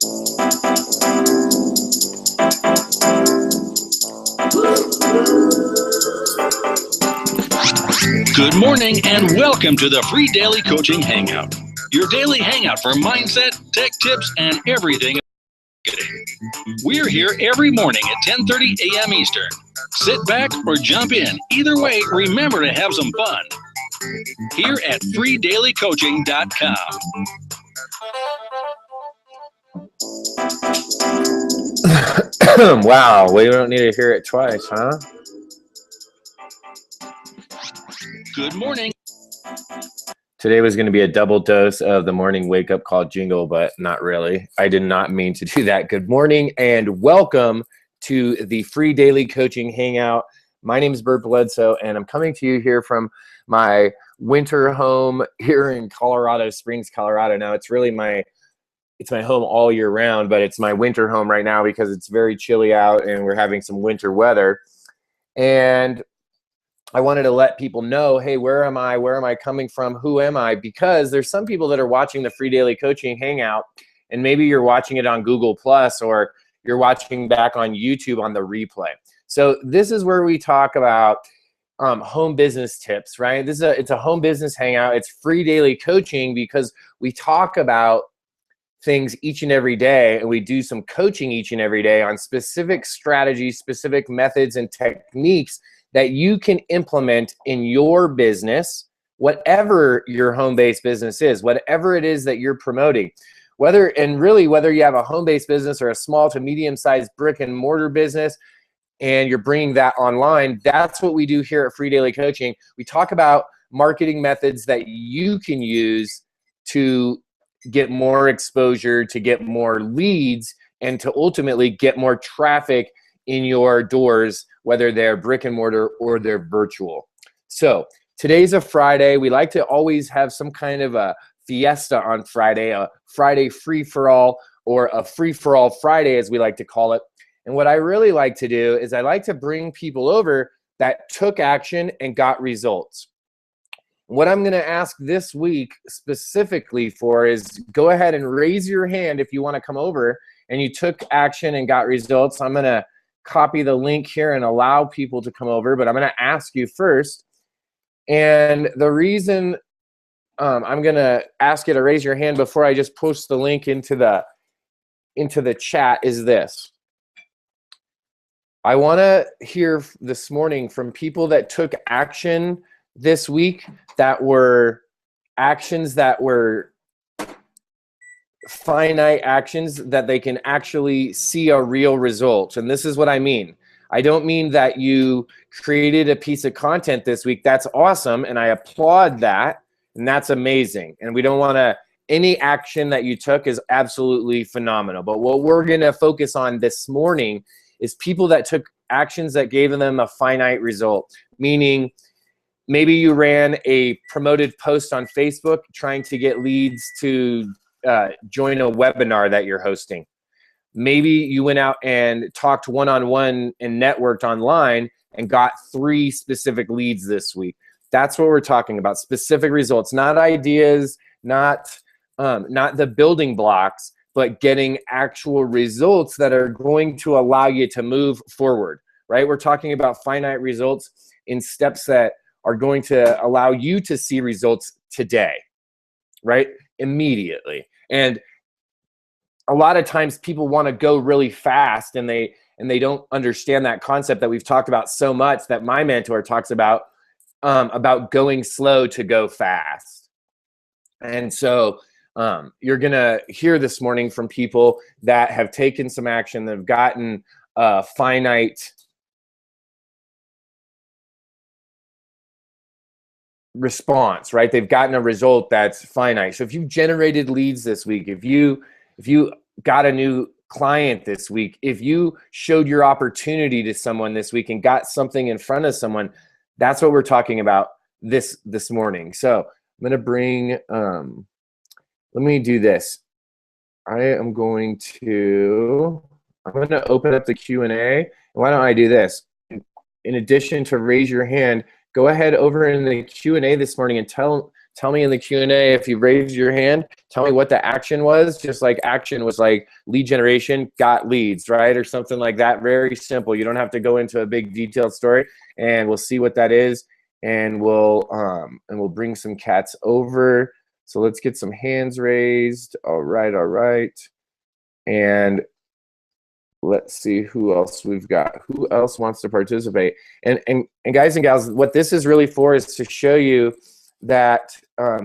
Good morning and welcome to the free daily coaching hangout. Your daily hangout for mindset, tech tips, and everything. We're here every morning at 10:30 a.m. Eastern. Sit back or jump in. Either way, remember to have some fun. Here at freedailycoaching.com. Wow, we don't need to hear it twice, huh? Good morning. Today was going to be a double dose of the morning wake-up call jingle, but not really. I did not mean to do that. Good morning and welcome to the free daily coaching hangout. My name is Bert Bledsoe, and I'm coming to you here from my winter home here in Colorado Springs, Colorado. Now, it's really my home all year round, but it's my winter home right now because it's very chilly out and we're having some winter weather. And I wanted to let people know, hey, where am I? Where am I coming from? Who am I? Because there's some people that are watching the free daily coaching hangout, and maybe you're watching it on Google Plus or you're watching back on YouTube on the replay. So this is where we talk about home business tips, right? It's a home business hangout. It's free daily coaching because we talk about things each and every day, and we do some coaching each and every day on specific strategies, specific methods and techniques that you can implement in your business, whatever your home-based business is, whatever it is that you're promoting. Whether you have a home-based business or a small to medium-sized brick and mortar business and you're bringing that online, that's what we do here at Free Daily Coaching. We talk about marketing methods that you can use to get more exposure, to get more leads, and to ultimately get more traffic in your doors, whether they're brick and mortar or they're virtual. So today's a Friday. We like to always have some kind of a fiesta on Friday, a Friday free-for-all, or a free-for-all Friday, as we like to call it. And what I really like to do is I like to bring people over that took action and got results. What I'm going to ask this week specifically for is go ahead and raise your hand if you want to come over and you took action and got results. I'm going to copy the link here and allow people to come over, but I'm going to ask you first. And the reason I'm going to ask you to raise your hand before I just post the link into the chat is this. I want to hear this morning from people that took action this week, that were actions that were finite actions that they can actually see a real result. And this is what I mean. I don't mean that you created a piece of content this week. That's awesome, and I applaud that, and that's amazing. And we don't want to, any action that you took is absolutely phenomenal. But what we're going to focus on this morning is people that took actions that gave them a finite result, meaning maybe you ran a promoted post on Facebook trying to get leads to join a webinar that you're hosting. Maybe you went out and talked one-on-one and networked online and got 3 specific leads this week. That's what we're talking about, specific results, not ideas, not the building blocks, but getting actual results that are going to allow you to move forward, right? We're talking about finite results in steps that are going to allow you to see results today, right? Immediately. And a lot of times people want to go really fast and they don't understand that concept that we've talked about so much, that my mentor talks about going slow to go fast. And so you're going to hear this morning from people that have taken some action, that have gotten finite response, right? They've gotten a result that's finite. So if you've generated leads this week, if you got a new client this week, if you showed your opportunity to someone this week and got something in front of someone, that's what we're talking about this morning. So I'm going to bring, let me do this. I'm going to open up the Q&A. Why don't I do this? In addition to raise your hand, go ahead over in the Q&A this morning and tell Tell me in the Q&A if you raised your hand. Tell me what the action was. Just like action was like lead generation, got leads, right? Or something like that. Very simple. You don't have to go into a big detailed story, and we'll see what that is. And we'll bring some cats over. So let's get some hands raised. All right. And let's see who else we've got. Who else wants to participate? And guys and gals, what this is really for is to show you that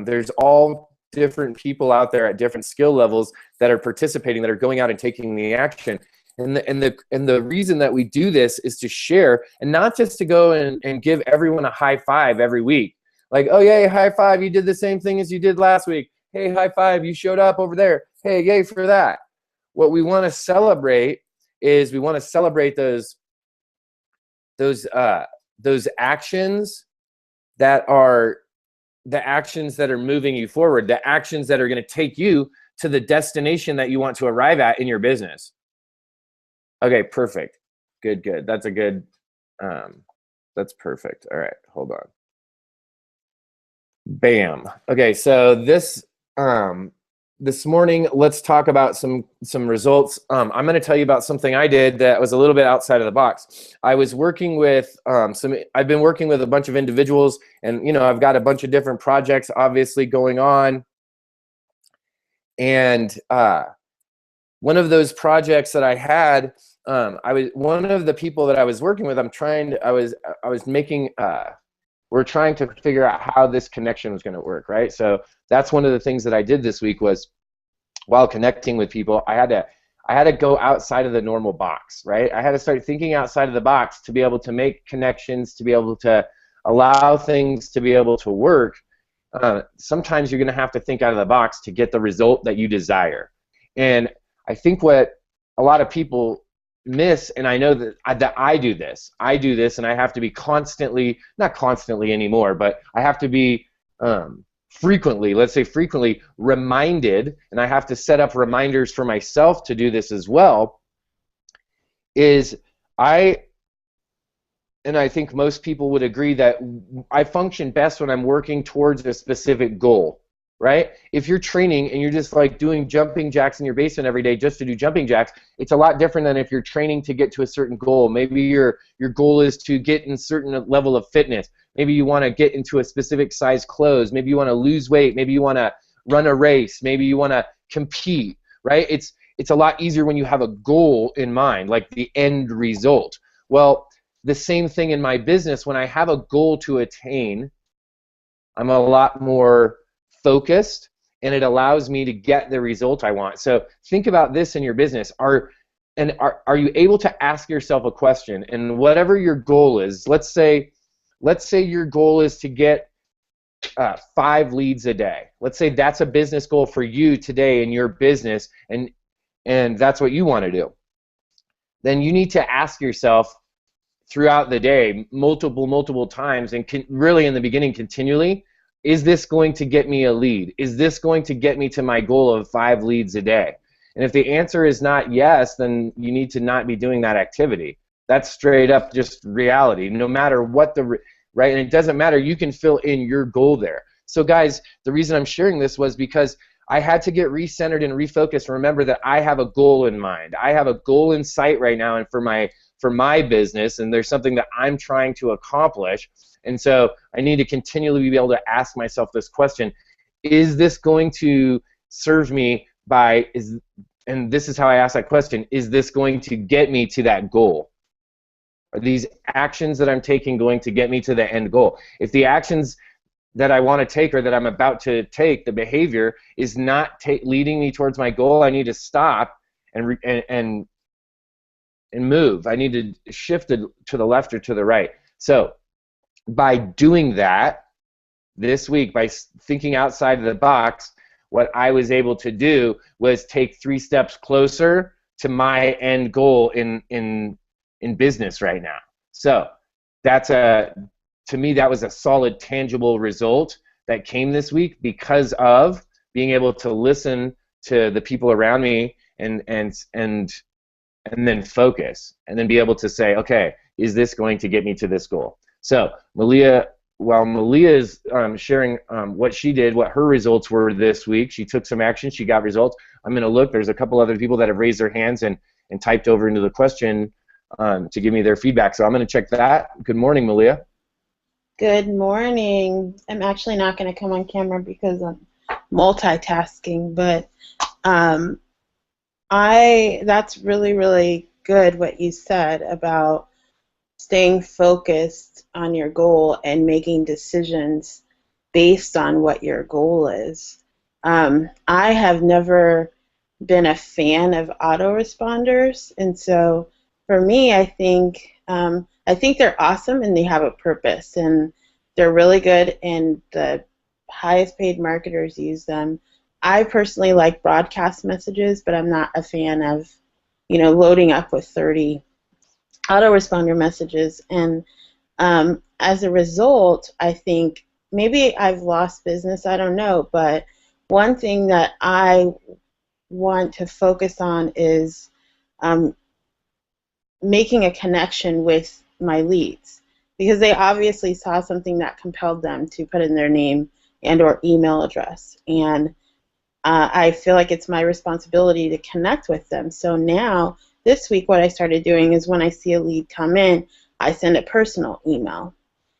there's all different people out there at different skill levels that are participating, that are going out and taking the action. And the reason that we do this is to share, and not just to go and give everyone a high five every week. Like, oh, yay, high five, you did the same thing as you did last week. Hey, high five, you showed up over there. Hey, yay for that. What we want to celebrate is we want to celebrate those actions that are the actions that are moving you forward, the actions that are going to take you to the destination that you want to arrive at in your business. Okay, perfect. Good. That's a good, that's perfect. All right, hold on. Bam. Okay, so this morning, let's talk about some results. I'm going to tell you about something I did that was a little bit outside of the box. I was working with I've been working with a bunch of individuals, and I've got a bunch of different projects obviously going on. And one of those projects that I had, one of the people that I was working with, we're trying to figure out how this connection was going to work, right? So that's one of the things that I did this week was, while connecting with people, I had to go outside of the normal box, right? I had to start thinking outside of the box to be able to make connections, to be able to allow things to be able to work. Sometimes you're going to have to think out of the box to get the result that you desire. And I think what a lot of people miss, and I know that I do this, and I have to be constantly, not constantly anymore, but I have to be frequently, let's say frequently, reminded, and I have to set up reminders for myself to do this as well, and I think most people would agree that I function best when I'm working towards a specific goal, right? If you're training and you're just like doing jumping jacks in your basement every day just to do jumping jacks, it's a lot different than if you're training to get to a certain goal. Maybe your goal is to get in a certain level of fitness. Maybe you want to get into a specific size clothes. Maybe you want to lose weight. Maybe you want to run a race. Maybe you want to compete, right? It's a lot easier when you have a goal in mind, like the end result. Well, the same thing in my business. When I have a goal to attain, I'm a lot more focused, and it allows me to get the result I want. So think about this in your business. Are you able to ask yourself a question? And whatever your goal is, let's say your goal is to get 5 leads a day. Let's say that's a business goal for you today in your business, and that's what you want to do. Then you need to ask yourself throughout the day, multiple times, and really in the beginning continually, is this going to get me a lead? Is this going to get me to my goal of 5 leads a day? And if the answer is not yes, then you need to not be doing that activity. That's straight up just reality, no matter what right? And it doesn't matter, you can fill in your goal there. So guys, the reason I'm sharing this was because I had to get recentered and refocused and remember that I have a goal in mind. I have a goal in sight right now, and for my business, and there's something that I'm trying to accomplish. And so I need to continually be able to ask myself this question: is this going to serve me and this is how I ask that question, is this going to get me to that goal? Are these actions that I'm taking going to get me to the end goal? If the actions that I want to take or that I'm about to take, the behavior is not leading me towards my goal, I need to stop and move. I need to shift it to the left or to the right. So by doing that this week, by thinking outside of the box, what I was able to do was take 3 steps closer to my end goal in business right now. So to me, that was a solid, tangible result that came this week because of being able to listen to the people around me and then focus, and then be able to say, okay, is this going to get me to this goal? So Malia while Malia is sharing what she did, what her results were this week, she took some action, she got results. I'm going to look. There's a couple other people that have raised their hands and typed over into the question to give me their feedback. So I'm going to check that. Good morning, Malia. Good morning. I'm actually not going to come on camera because I'm multitasking, but that's really, really good what you said about staying focused on your goal and making decisions based on what your goal is. I have never been a fan of autoresponders, and so for me, I think they're awesome and they have a purpose, and they're really good, and the highest paid marketers use them. I personally like broadcast messages, but I'm not a fan of, loading up with 30 autoresponder messages. And as a result, I think maybe I've lost business, I don't know, but one thing that I want to focus on is making a connection with my leads, because they obviously saw something that compelled them to put in their name and or email address. And I feel like it's my responsibility to connect with them. So now, this week, what I started doing is when I see a lead come in, I send a personal email.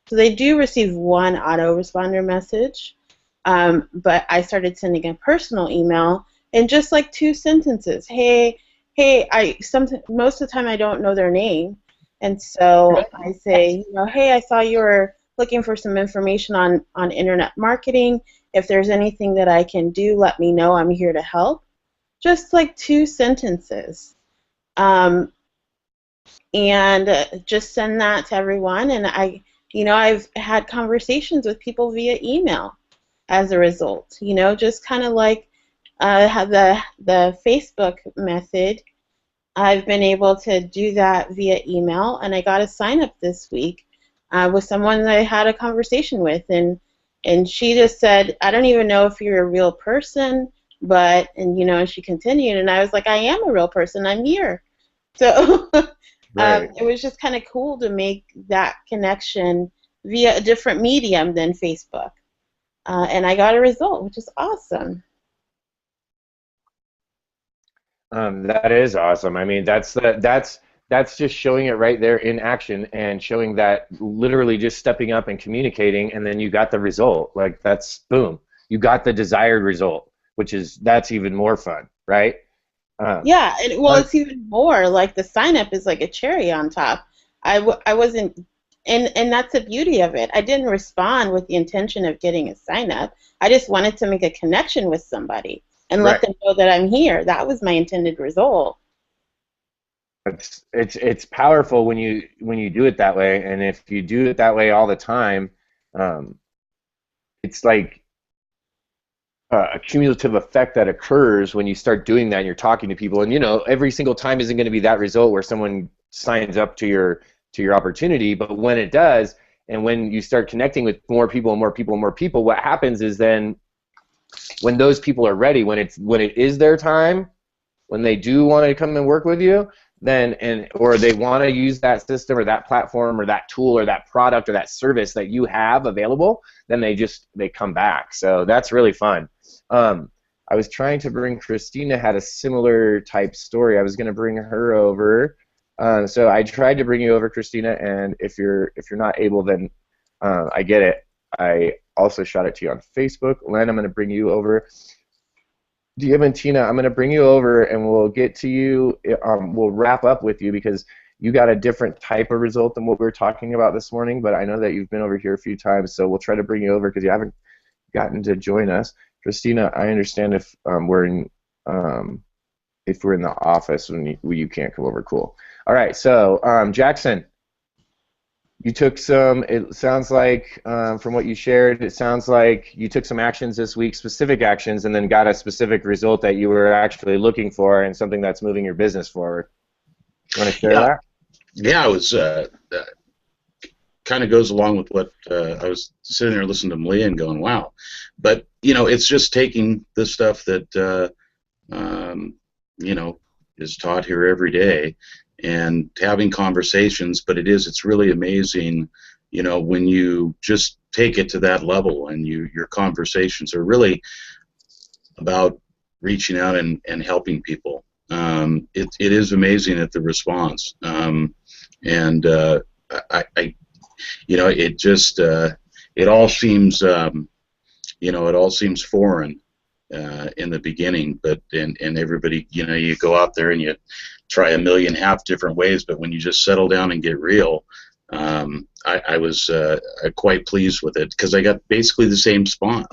So they do receive one autoresponder message, but I started sending a personal email in just like 2 sentences. Hey, most of the time I don't know their name, and so I say, hey, I saw you were looking for some information on internet marketing. If there's anything that I can do, let me know. I'm here to help. Just like 2 sentences. And just send that to everyone. And I've had conversations with people via email as a result. Just kind of like how the Facebook method. I've been able to do that via email, and I got a sign up this week with someone that I had a conversation with, and she just said, I don't even know if you're a real person, but, and she continued, and I was like, I am a real person, I'm here. So Right. it was just kind of cool to make that connection via a different medium than Facebook. And I got a result, which is awesome. That is awesome. I mean, that's just showing it right there in action, and showing that literally just stepping up and communicating, and then you got the result. Like, that's boom, you got the desired result, that's even more fun, right? Yeah, it's even more like the sign up is like a cherry on top. I wasn't, and that's the beauty of it. I didn't respond with the intention of getting a sign up. I just wanted to make a connection with somebody and let them know that I'm here. That was my intended result. It's powerful when you do it that way, and if you do it that way all the time, it's like a cumulative effect that occurs when you start doing that and you're talking to people. And every single time isn't going to be that result where someone signs up to your opportunity, but when it does, and when you start connecting with more people and more people and more people, what happens is then when those people are ready, when it is their time, when they do want to come and work with you, or they want to use that system or that platform or that tool or that product or that service that you have available, then they come back. So that's really fun. I was trying to bring Christina, had a similar type story. I was going to bring her over. So I tried to bring you over, Christina, and if you're not able, then I get it. I also shot it to you on Facebook. Len, I'm going to bring you over. Diamantina, I'm going to bring you over, and we'll get to you. We'll wrap up with you because you got a different type of result than what we were talking about this morning, but I know that you've been over here a few times, so we'll try to bring you over because you haven't gotten to join us. Christina, I understand if we're in the office when you can't come over. Cool. All right, so Jackson, you took some, it sounds like, from what you shared, it sounds like you took some actions this week, specific actions, and then got a specific result that you were actually looking for and something that's moving your business forward. You want to share that? Yeah, I was kind of goes along with what I was sitting there listening to Malia and going, wow. But, it's just taking the stuff that, is taught here every day and having conversations, but it's really amazing you know, when you just take it to that level and your conversations are really about reaching out and helping people. It is amazing at the response, and I you know, it just it all seems you know, it all seems foreign in the beginning, but and everybody, you know, you go out there and you try a million half different ways, but when you just settle down and get real, I was quite pleased with it, because I got basically the same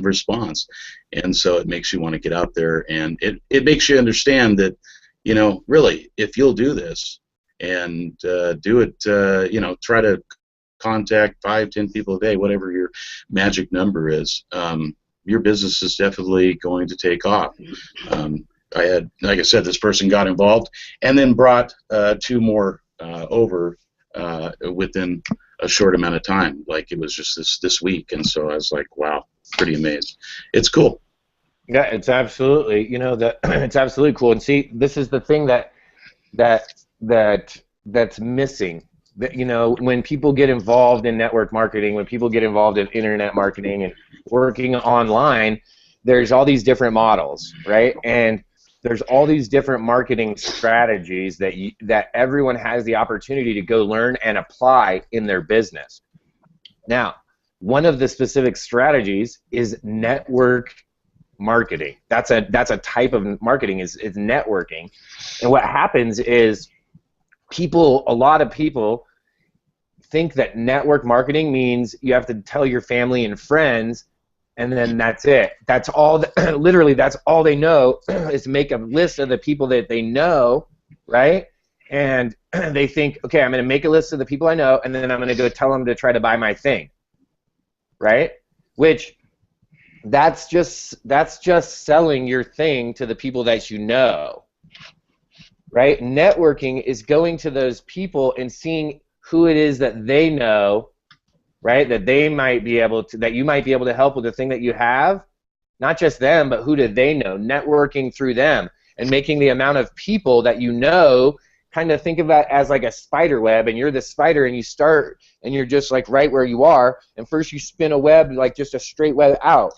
response, and so it makes you want to get out there, and it makes you understand that, you know, really, if you'll do this and do it, you know, try to contact 5, 10 people a day, whatever your magic number is, your business is definitely going to take off. I had, like I said, this person got involved and then brought 2 more over within a short amount of time. Like, it was just this week, and so I was like, wow, pretty amazed. It's cool. Yeah, it's absolutely, you know, that it's absolutely cool. And see, this is the thing that's missing. That, you know, when people get involved in network marketing, when people get involved in internet marketing and working online, there's all these different models, right? And there's all these different marketing strategies that everyone has the opportunity to go learn and apply in their business. Now, one of the specific strategies is network marketing. That's a type of marketing, is networking. And what happens is a lot of people think that network marketing means you have to tell your family and friends, and then that's it. That's all. Literally, that's all they know is make a list of the people that they know, right? And they think, okay, I'm going to make a list of the people I know, and then I'm going to go tell them to try to buy my thing, right? Which that's just selling your thing to the people that you know, right? Networking is going to those people and seeing who it is that they know, right? That they might be able to, that you might be able to help with the thing that you have. Not just them, but who do they know? Networking through them and making the amount of people that you know, kind of think of that as like a spider web, and you're the spider, and you start, and you're just like right where you are, and first you spin a web, like just a straight web out,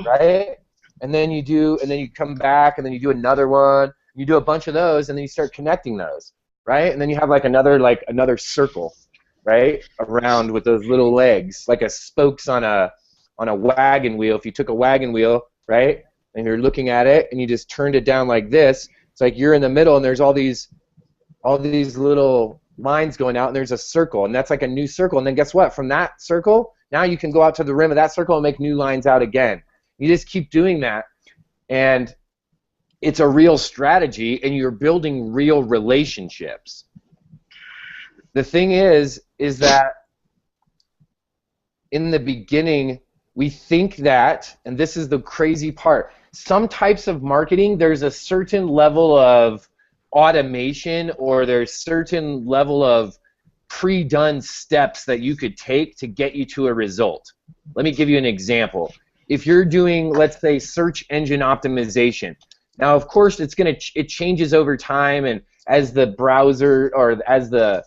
right? And then you come back, and then you do another one, you do a bunch of those, and then you start connecting those, right? And then you have like another circle, right, around with those little legs, like a spokes on a wagon wheel. If you took a wagon wheel, right, and you're looking at it, and you just turned it down like this, it's like you're in the middle, and there's all these little lines going out, and there's a circle, and that's like a new circle. And then guess what? From that circle, now you can go out to the rim of that circle and make new lines out again. You just keep doing that, and it's a real strategy, and you're building real relationships. The thing is that in the beginning, we think that, and this is the crazy part, some types of marketing, there's a certain level of automation, or there's certain level of pre-done steps that you could take to get you to a result. Let me give you an example. If you're doing, let's say, search engine optimization, now of course it changes over time, and as the browser, or as the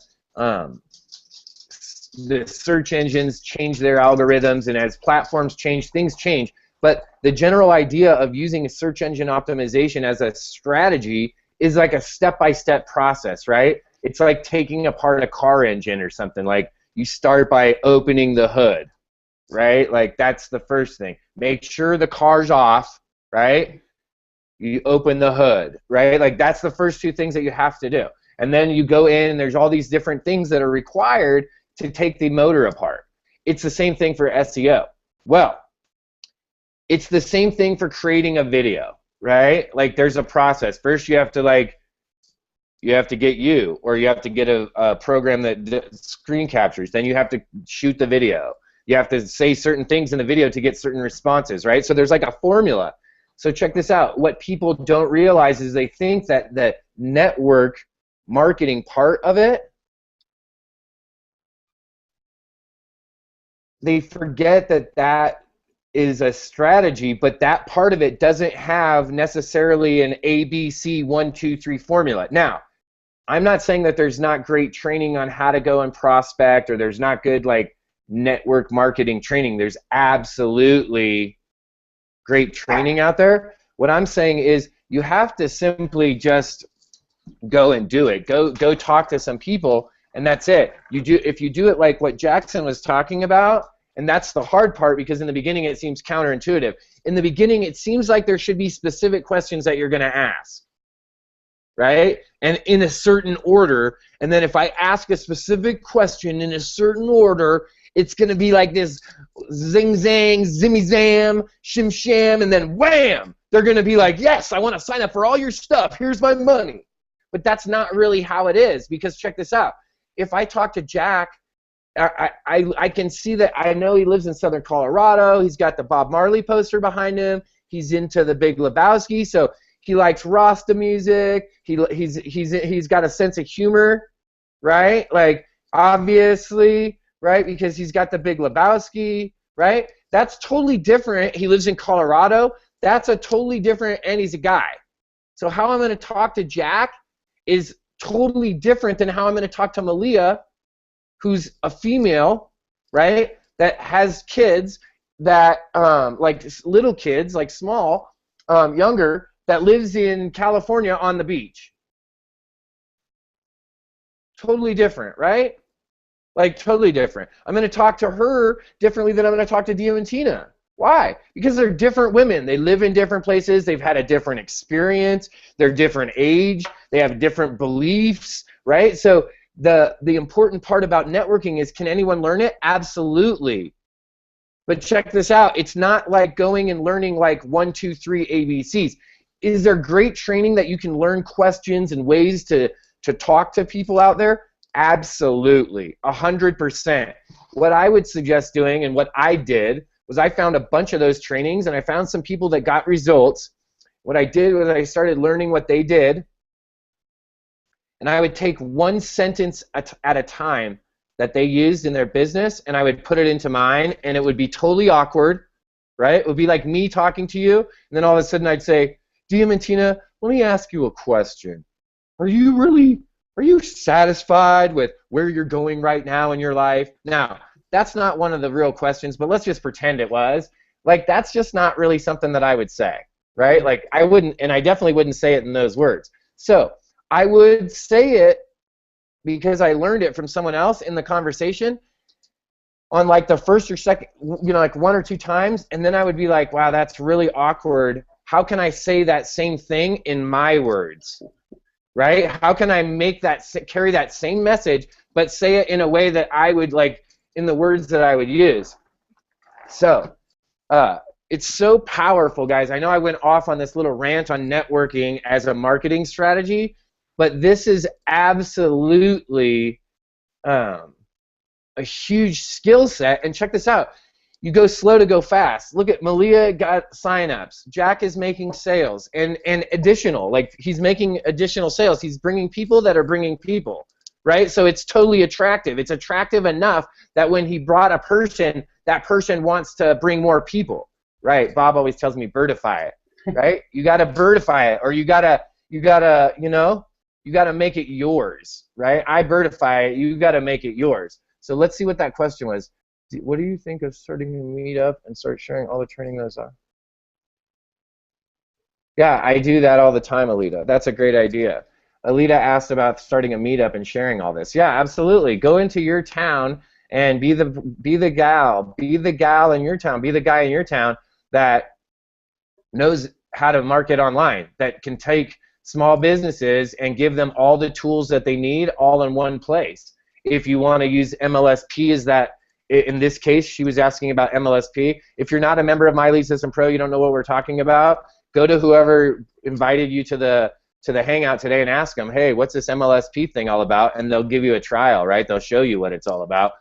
search engines change their algorithms, and as platforms change, things change. But the general idea of using a search engine optimization as a strategy is like a step-by-step process, right? It's like taking apart a car engine or something. Like, you start by opening the hood, right? Like, that's the first thing. Make sure the car's off, right? You open the hood, right? Like, that's the first 2 things that you have to do. And then you go in, and there's all these different things that are required to take the motor apart. It's the same thing for SEO. Well, it's the same thing for creating a video, right? Like, there's a process. First, you have to get you, or you have to get a program that screen captures. Then you have to shoot the video. You have to say certain things in the video to get certain responses, right? So there's like a formula. So check this out. What people don't realize is they think that the network marketing part of it, they forget that is a strategy, but that part of it doesn't have necessarily an ABC 1, 2, 3 formula. Now, I'm not saying that there's not great training on how to go and prospect, or there's not good, like, network marketing training. There's absolutely great training out there. What I'm saying is you have to simply just go and do it. Go talk to some people, and that's it. If you do it like what Jackson was talking about, and that's the hard part, because in the beginning it seems counterintuitive. In the beginning it seems like there should be specific questions that you're going to ask, right? And in a certain order, and then if I ask a specific question in a certain order, it's going to be like this zing zang, zimmy zam, shim sham, and then wham! They're going to be like, yes, I want to sign up for all your stuff. Here's my money. But that's not really how it is, because check this out. If I talk to Jack, I can see that. I know he lives in Southern Colorado. He's got the Bob Marley poster behind him. He's into the Big Lebowski, so he likes Rasta music. He's got a sense of humor, right? Like, obviously, right? Because he's got the Big Lebowski, right? That's totally different. He lives in Colorado. That's a totally different, and he's a guy. So how I'm going to talk to Jack is totally different than how I'm going to talk to Malia, who's a female, right, that has kids that, like little kids, like small, younger, that lives in California on the beach. Totally different, right? Like, totally different. I'm going to talk to her differently than I'm going to talk to Diamantina. Why? Because they're different women. They live in different places. They've had a different experience. They're different age. They have different beliefs, right? So the important part about networking is, can anyone learn it? Absolutely. But check this out. It's not like going and learning like 1, 2, 3 ABCs. Is there great training that you can learn questions and ways to talk to people out there? Absolutely. 100%. What I would suggest doing, and what I did, was I found a bunch of those trainings, and I found some people that got results. What I did was I started learning what they did, and I would take one sentence at a time that they used in their business, and I would put it into mine, and it would be totally awkward, right? It would be like me talking to you, and then all of a sudden I'd say, Diamantina, let me ask you a question. Are you satisfied with where you're going right now in your life? Now, that's not one of the real questions, but let's just pretend it was. Like, that's just not really something that I would say, right? Like, I wouldn't, and I definitely wouldn't say it in those words. So I would say it because I learned it from someone else in the conversation on like the first or second, like 1 or 2 times, and then I would be like, wow, that's really awkward. How can I say that same thing in my words, right? How can I make that, carry that same message, but say it in a way that I would like, in the words that I would use? So it's so powerful, guys. I know I went off on this little rant on networking as a marketing strategy, but this is absolutely a huge skill set. And check this out. You go slow to go fast. Look at Malia got signups. Jack is making sales and additional. Like, he's making additional sales. He's bringing people that are bringing people. Right? So it's totally attractive. It's attractive enough that when he brought a person, that person wants to bring more people. Right? Bob always tells me birdify it. Right? You got to birdify it, or you got to make it yours. Right? I birdify it. You got to make it yours. So let's see what that question was. What do you think of starting a meetup and start sharing all the training those are? Yeah, I do that all the time, Alita. That's a great idea. Alita asked about starting a meetup and sharing all this. Yeah, absolutely. Go into your town and be the gal in your town, be the guy in your town that knows how to market online, that can take small businesses and give them all the tools that they need all in one place. If you want to use MLSP, is that, in this case, she was asking about MLSP. If you're not a member of My Lead System Pro, you don't know what we're talking about, go to whoever invited you to the Hangout today and ask them, hey, what's this MLSP thing all about? And they'll give you a trial, right? They'll show you what it's all about.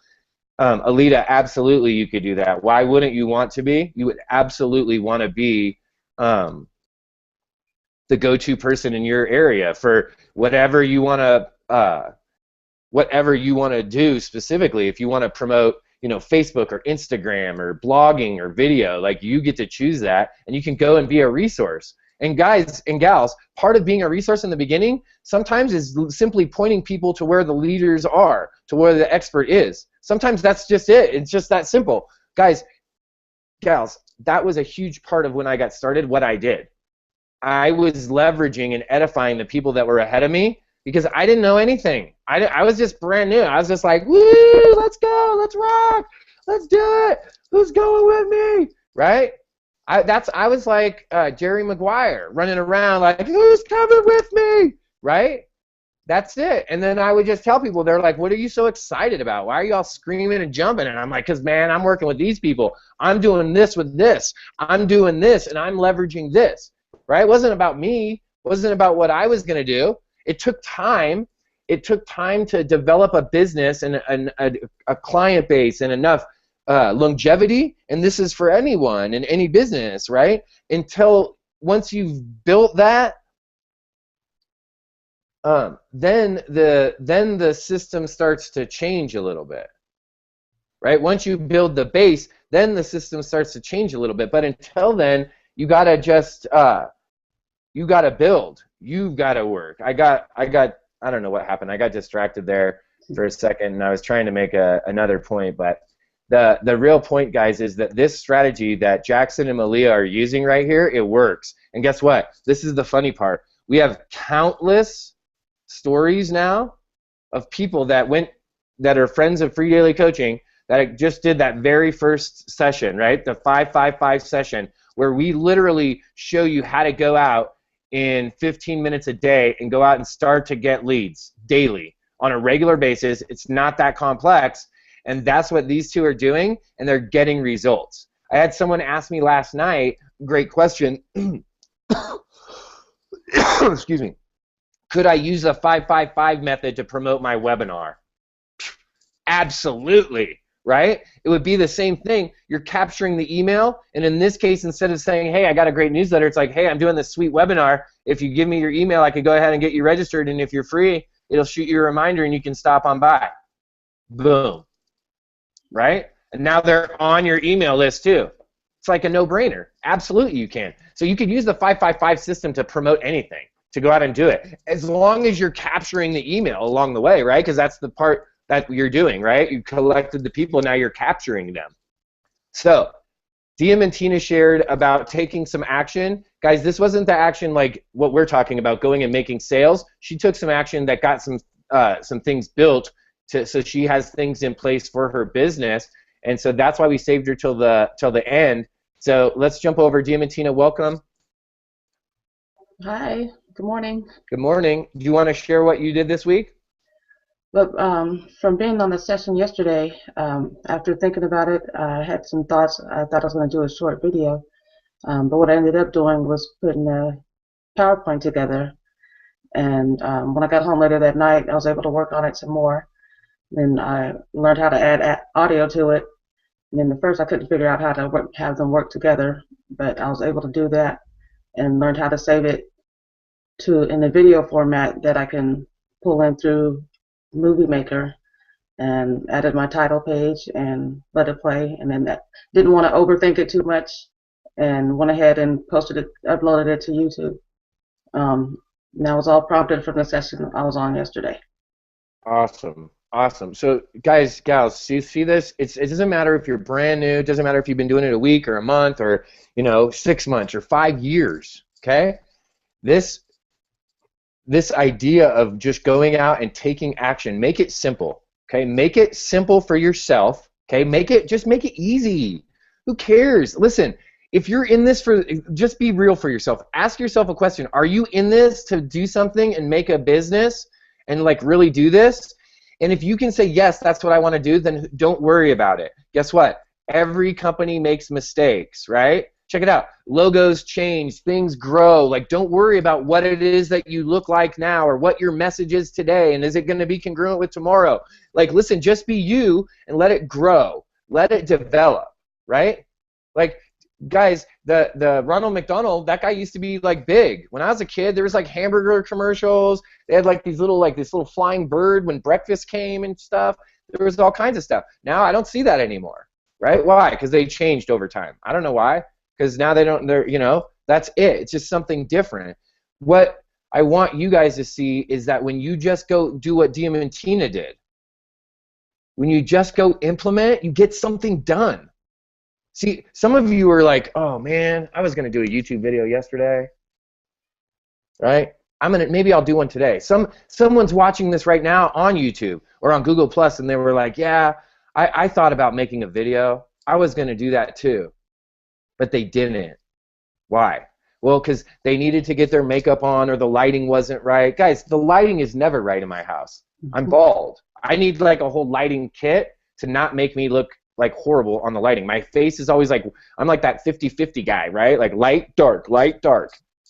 Alita, absolutely you could do that. Why wouldn't you want to be? You would absolutely want to be the go-to person in your area for whatever you want to do specifically. If you want to promote, Facebook or Instagram or blogging or video, like, you get to choose that, and you can go and be a resource. And guys and gals, part of being a resource in the beginning sometimes is simply pointing people to where the leaders are, to where the expert is. Sometimes that's just it. It's just that simple. Guys, gals, that was a huge part of when I got started, what I did. I was leveraging and edifying the people that were ahead of me because I didn't know anything. I was just brand new. I was just like, woo, let's go, let's rock, let's do it. Who's going with me, right? I was like Jerry Maguire running around like, who's coming with me, right? That's it. And then I would just tell people, they're like, what are you so excited about? Why are you all screaming and jumping? And I'm like, because, man, I'm working with these people. I'm doing this with this. I'm doing this, and I'm leveraging this, right? It wasn't about me. It wasn't about what I was going to do. It took time. It took time to develop a business and a client base and enough longevity, and this is for anyone in any business, right? Until once you've built that, then the system starts to change a little bit, right? Once you build the base, then the system starts to change a little bit. But until then, you gotta just you gotta build. You've gotta work. I don't know what happened. I got distracted there for a second, and I was trying to make another point, but the real point, guys, is that this strategy that Jackson and Malia are using right here, it works. And guess what? This is the funny part. We have countless stories now of people that are friends of Free Daily Coaching that just did that very first session, right? The 5-5-5 session, where we literally show you how to go out in 15 minutes a day and go out and start to get leads daily on a regular basis. It's not that complex, and that's what these two are doing, and they're getting results. I had someone ask me last night, great question, excuse me, could I use the 5-5-5 method to promote my webinar? Absolutely, right? It would be the same thing. You're capturing the email, and in this case, instead of saying, hey, I got a great newsletter, it's like, hey, I'm doing this sweet webinar. If you give me your email, I could go ahead and get you registered, and if you're free, it'll shoot you a reminder, and you can stop on by. Boom, right? And now they're on your email list, too. It's like a no-brainer. Absolutely, you can. So you could use the 5-5-5 system to promote anything, to go out and do it, as long as you're capturing the email along the way, right? Because that's the part that you're doing, right? You collected the people, now you're capturing them. So Diem and Tina shared about taking some action. Guys, this wasn't the action like what we're talking about, going and making sales. She took some action that got some things built, so she has things in place for her business, and so that's why we saved her till the end. So let's jump over. Diem and Tina, welcome. Hi. Good morning. Good morning. Do you want to share what you did this week? But from being on the session yesterday, after thinking about it, I had some thoughts. I thought I was going to do a short video, but what I ended up doing was putting a PowerPoint together. And when I got home later that night, I was able to work on it some more. Then I learned how to add audio to it. And then at first I couldn't figure out how to have them work together, but I was able to do that and learned how to save it in a video format that I can pull in through Movie Maker, and added my title page and let it play. And then that didn't want to overthink it too much, and went ahead and uploaded it to YouTube. That was all prompted from the session I was on yesterday. Awesome. Awesome. So guys, gals, you see this? It doesn't matter if you're brand new. It doesn't matter if you've been doing it a week or a month or 6 months or 5 years. Okay, this idea of just going out and taking action, make it simple. Okay, make it simple for yourself. Okay, just make it easy. Who cares? Listen, if you're in this just be real for yourself. Ask yourself a question. Are you in this to do something and make a business and like really do this? And if you can say, yes, that's what I want to do, then don't worry about it. Guess what? Every company makes mistakes, right? Check it out. Logos change, things grow. Like, don't worry about what it is that you look like now or what your message is today, and is it going to be congruent with tomorrow? Like, listen, just be you and let it grow. Let it develop, right? Like, guys, the Ronald McDonald, that guy used to be like big. When I was a kid, there was like hamburger commercials. They had like this little flying bird when breakfast came and stuff. There was all kinds of stuff. Now I don't see that anymore, right? Why? Because they changed over time. I don't know why. Because now they're That's it. It's just something different. What I want you guys to see is that when you just go do what Diamantina did, when you just go implement, you get something done. See, some of you are like, oh man, I was gonna do a YouTube video yesterday, right? Maybe I'll do one today. Someone's watching this right now on YouTube or on Google Plus, and they were like, yeah, I thought about making a video. I was gonna do that too, but they didn't. Why? Well, because they needed to get their makeup on, or the lighting wasn't right. Guys, the lighting is never right in my house. I'm bald. I need like a whole lighting kit to not make me look like horrible on the lighting. My face is always like, I'm like that 50-50 guy, right? Like light, dark,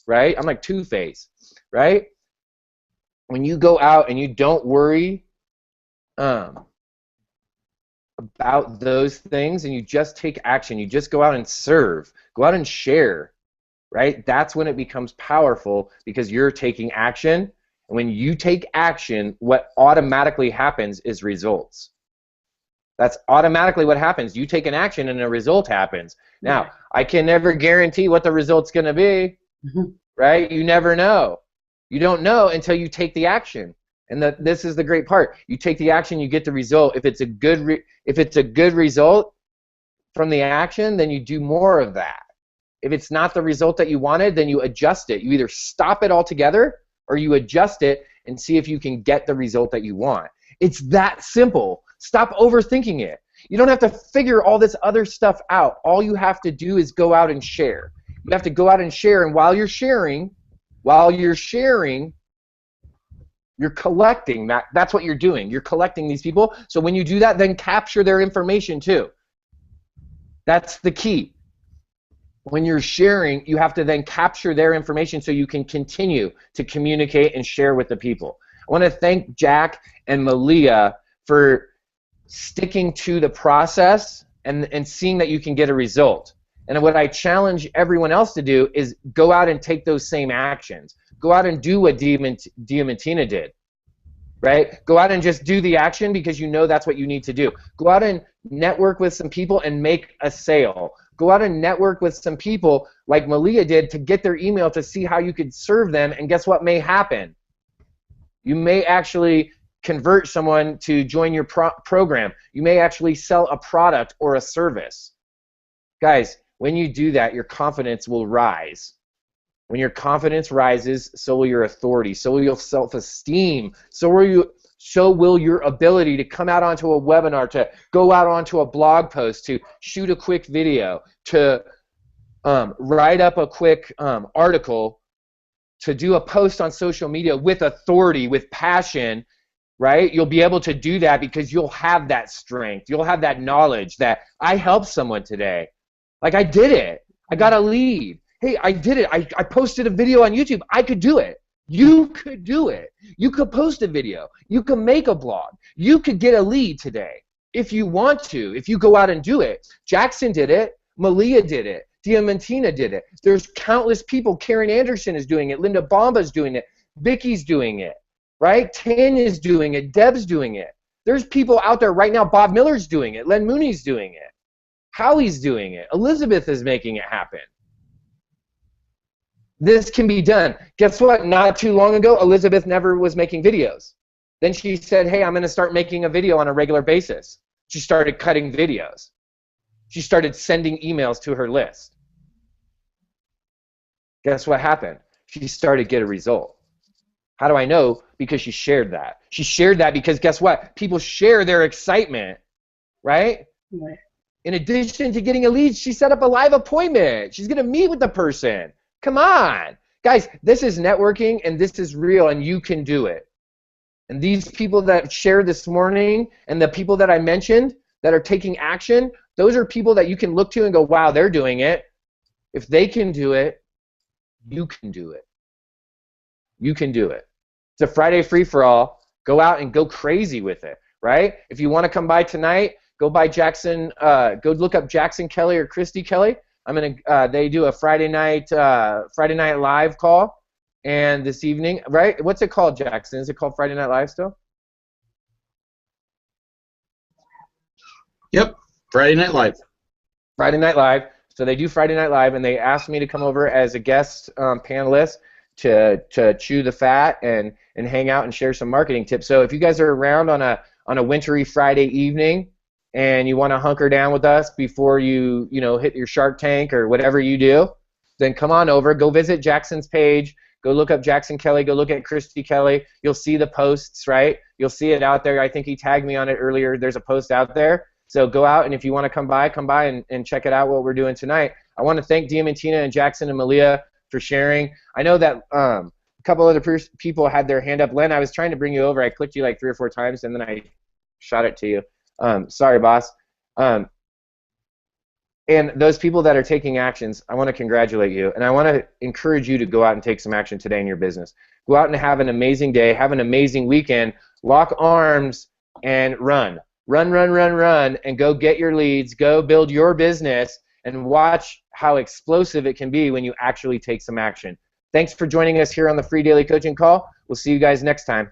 right? I'm like Two-Face, right? When you go out and you don't worry about those things, and you just take action, you just go out and serve, go out and share, right? That's when it becomes powerful, because you're taking action. And when you take action, what automatically happens is results. That's automatically what happens. You take an action and a result happens. Now, I can never guarantee what the result's going to be, right? You never know. You don't know until you take the action. And this is the great part. You take the action, you get the result. If it's a good result from the action, then you do more of that. If it's not the result that you wanted, then you adjust it. You either stop it altogether, or you adjust it and see if you can get the result that you want. It's that simple. Stop overthinking it. You don't have to figure all this other stuff out. All you have to do is go out and share. You have to go out and share, and while you're sharing, you're collecting. That's what you're doing. You're collecting these people. So when you do that, then capture their information too. That's the key. When you're sharing, you have to then capture their information so you can continue to communicate and share with the people. I want to thank Jack and Malia for sticking to the process and seeing that you can get a result. And what I challenge everyone else to do is go out and take those same actions. Go out and do what Diamantina did, right? Go out and just do the action because you know that's what you need to do. Go out and network with some people and make a sale. Go out and network with some people like Malia did to get their email to see how you could serve them, and guess what may happen? You may actually convert someone to join your program. You may actually sell a product or a service. Guys, when you do that, your confidence will rise. When your confidence rises, so will your authority, so will your self-esteem, so will your ability to come out onto a webinar, to go out onto a blog post, to shoot a quick video, to write up a quick article, to do a post on social media with authority, with passion, right? You'll be able to do that because you'll have that strength. You'll have that knowledge that I helped someone today. Like, I did it. I got a lead. Hey, I did it. I posted a video on YouTube. I could do it. You could do it. You could post a video. You could make a blog. You could get a lead today if you want to, if you go out and do it. Jackson did it. Malia did it. Diamantina did it. There's countless people. Karen Anderson is doing it. Linda Bomba's doing it. Vicky's doing it. Right? Tanya's doing it. Deb's doing it. There's people out there right now. Bob Miller's doing it. Len Mooney's doing it. Howie's doing it. Elizabeth is making it happen. This can be done. Guess what? Not too long ago, Elizabeth never was making videos. Then she said, hey, I'm going to start making a video on a regular basis. She started cutting videos. She started sending emails to her list. Guess what happened? She started to get a result. How do I know? Because she shared that. She shared that because guess what? People share their excitement, right? Right. In addition to getting a lead, she set up a live appointment. She's going to meet with the person. Come on. Guys, this is networking, and this is real, and you can do it. And these people that shared this morning and the people that I mentioned that are taking action, those are people that you can look to and go, wow, they're doing it. If they can do it, you can do it. You can do it. It's a Friday free-for-all. Go out and go crazy with it, right? If you want to come by tonight, go by Jackson. Go look up Jackson Kelly or Christy Kelly. They do a Friday night live call, and this evening, right? What's it called, Jackson? Is it called Friday Night Live still? Yep, Friday Night Live. Friday Night Live. So they do Friday Night Live, and they asked me to come over as a guest panelist to chew the fat and hang out and share some marketing tips. So if you guys are around on a wintry Friday evening and you want to hunker down with us before you hit your Shark Tank or whatever you do, then come on over. Go visit Jackson's page. Go look up Jackson Kelly. Go look at Christy Kelly. You'll see the posts, right? You'll see it out there. I think he tagged me on it earlier. There's a post out there. So go out, and if you want to come by and check it out what we're doing tonight. I want to thank Diamantina and Jackson and Malia for sharing. I know that a couple other people had their hand up. Len, I was trying to bring you over. I clicked you like 3 or 4 times, and then I shot it to you. Sorry, boss. And those people that are taking actions, I want to congratulate you, and I want to encourage you to go out and take some action today in your business. Go out and have an amazing day, have an amazing weekend, lock arms, and run. Run, run, run, run, and go get your leads, go build your business, and watch how explosive it can be when you actually take some action. Thanks for joining us here on the Free Daily Coaching Call. We'll see you guys next time.